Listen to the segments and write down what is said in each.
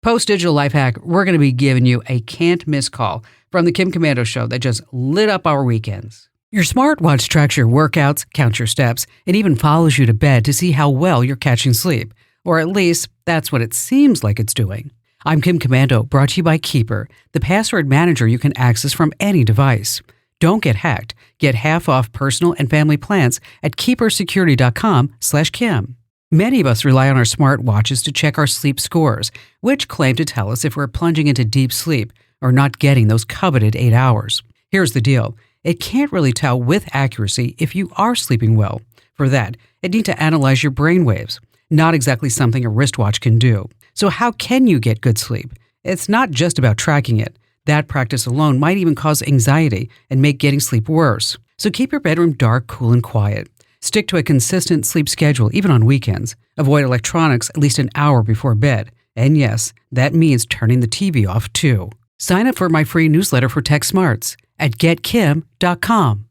Post-digital life hack, we're going to be giving you a can't-miss call from the Kim Commando Show that just lit up our weekends. Your smartwatch tracks your workouts, counts your steps, and even follows you to bed to see how well you're catching sleep. Or at least, that's what it seems like it's doing. I'm Kim Commando, brought to you by Keeper, the password manager you can access from any device. Don't get hacked. Get half off personal and family plans at keepersecurity.com/Kim. Many of us rely on our smartwatches to check our sleep scores, which claim to tell us if we're plunging into deep sleep or not getting those coveted 8 hours. Here's the deal. It can't really tell with accuracy if you are sleeping well. For that, it needs to analyze your brain waves. Not exactly something a wristwatch can do. So how can you get good sleep? It's not just about tracking it. That practice alone might even cause anxiety and make getting sleep worse. So keep your bedroom dark, cool, and quiet. Stick to a consistent sleep schedule, even on weekends. Avoid electronics at least an hour before bed. And yes, that means turning the TV off too. Sign up for my free newsletter for Tech Smarts at getkim.com.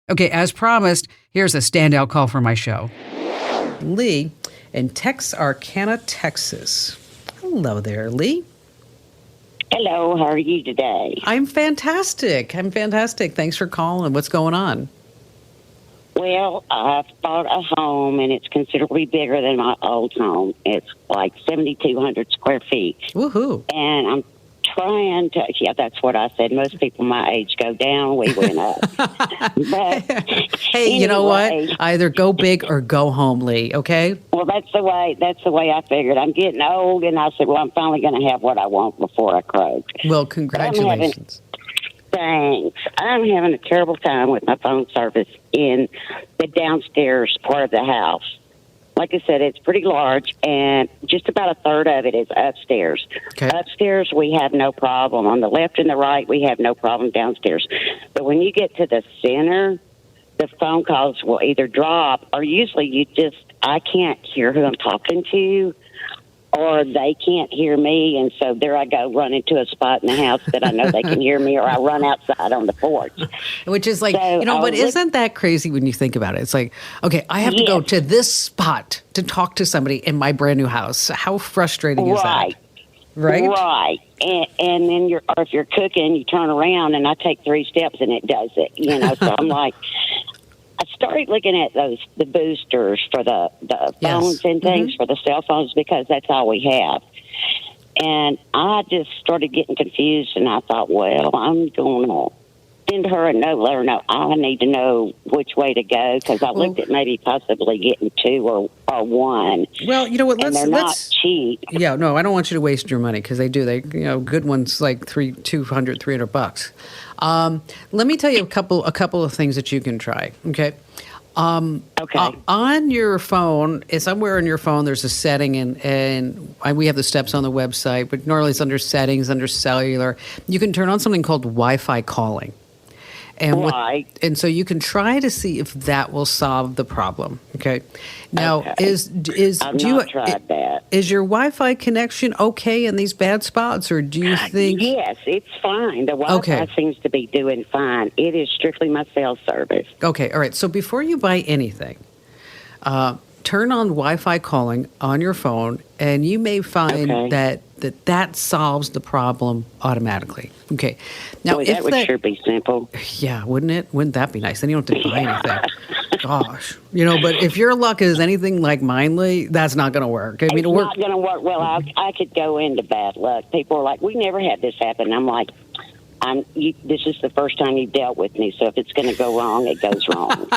Okay, as promised, here's a standout call for my show. Lee in Texarkana, Texas. Hello there, Lee. Hello, how are you today? I'm fantastic. Thanks for calling. What's going on? Well, I've bought a home, and it's considerably bigger than my old home. It's like 7,200 square feet. Woohoo. And I'm trying to, yeah, that's what I said. Most people my age go down, we went up. But hey, anyway, you know what? Either go big or go home, Lee, okay? Well, that's the way I figured. I'm getting old, and I said, well, I'm finally going to have what I want before I croak. Well, congratulations. Thanks. I'm having a terrible time with my phone service in the downstairs part of the house. Like I said, it's pretty large, and just about a third of it is upstairs. Okay. Upstairs, we have no problem. On the left and the right, we have no problem downstairs. But when you get to the center, the phone calls will either drop, or usually I can't hear who I'm talking to, or they can't hear me, and so there I go, run into a spot in the house that I know they can hear me, or I run outside on the porch. Which is like, So but isn't that crazy when you think about it? It's like, okay, I have to go to this spot to talk to somebody in my brand new house. How frustrating is that? Right? Right. And then or if you're cooking, you turn around, and I take 3 steps, and it does it, So I'm like, I started looking at the boosters for the phones and things for the cell phones, because that's all we have. And I just started getting confused, and I thought, well, I'm going to send her a note, let her know I need to know which way to go, because I looked at maybe possibly getting 2 or 1. Well, you know what? They're not cheap. Yeah, no, I don't want you to waste your money, because they do. Good ones like $300 let me tell you a couple of things that you can try. Okay. Okay. On your phone, somewhere on your phone, there's a setting, and we have the steps on the website, but normally it's under settings, under cellular. You can turn on something called Wi-Fi calling. And and so you can try to see if that will solve the problem. Okay. Now, I've not tried that. Is your Wi-Fi connection okay in these bad spots, or do you think? Yes, it's fine. The Wi-Fi seems to be doing fine. It is strictly my cell service. Okay. All right. So before you buy anything, turn on Wi-Fi calling on your phone, and you may find that solves the problem automatically. Okay. Now, that would sure be simple. Yeah, wouldn't it? Wouldn't that be nice? Then you don't have to buy anything. Gosh. But if your luck is anything like mine, Lee, that's not going to work. It's not going to work. Well, I could go into bad luck. People are like, we never had this happen. I'm like, this is the first time you've dealt with me, so if it's going to go wrong, it goes wrong.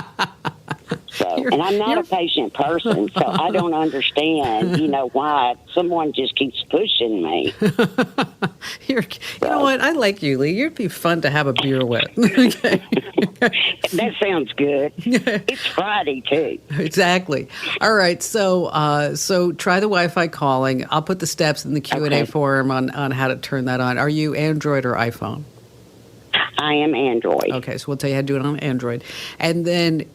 And I'm not a patient person, so I don't understand, why someone just keeps pushing me. You know what? I like you, Lee. You'd be fun to have a beer with. Okay. That sounds good. It's Friday, too. Exactly. All right. So try the Wi-Fi calling. I'll put the steps in the Q&A forum on how to turn that on. Are you Android or iPhone? I am Android. Okay, so we'll tell you how to do it on Android, and then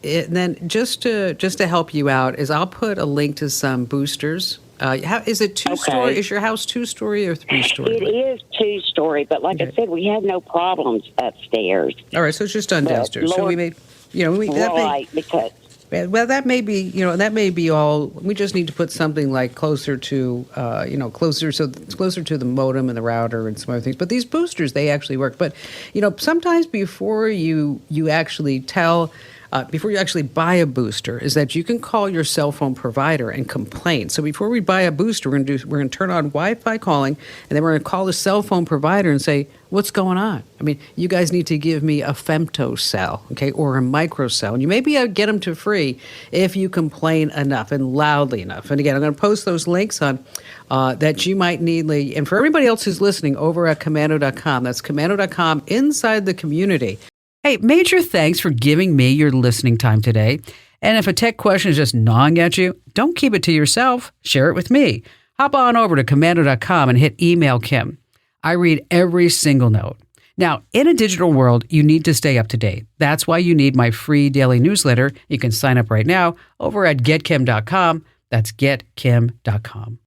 just to help you out is I'll put a link to some boosters. Is it 2-story? Is your house 2-story or 3-story? It is 2-story, but like I said, we have no problems upstairs. All right, so it's just done downstairs. So we made, because Well, that may be, that may be all. We just need to put something like closer to, closer to the modem and the router and some other things. But these boosters, they actually work. But, sometimes before you actually before you actually buy a booster, is that you can call your cell phone provider and complain. So before we buy a booster, we're going to turn on Wi-Fi calling, and then we're going to call the cell phone provider and say, what's going on? I mean, you guys need to give me a femtocell, okay, or a microcell. And you maybe get them to free if you complain enough and loudly enough. And again, I'm going to post those links on that you might need. And for everybody else who's listening, over at commando.com. That's commando.com, inside the community. Hey, major thanks for giving me your listening time today. And if a tech question is just gnawing at you, don't keep it to yourself. Share it with me. Hop on over to commando.com and hit email Kim. I read every single note. Now, in a digital world, you need to stay up to date. That's why you need my free daily newsletter. You can sign up right now over at getkim.com. That's getkim.com.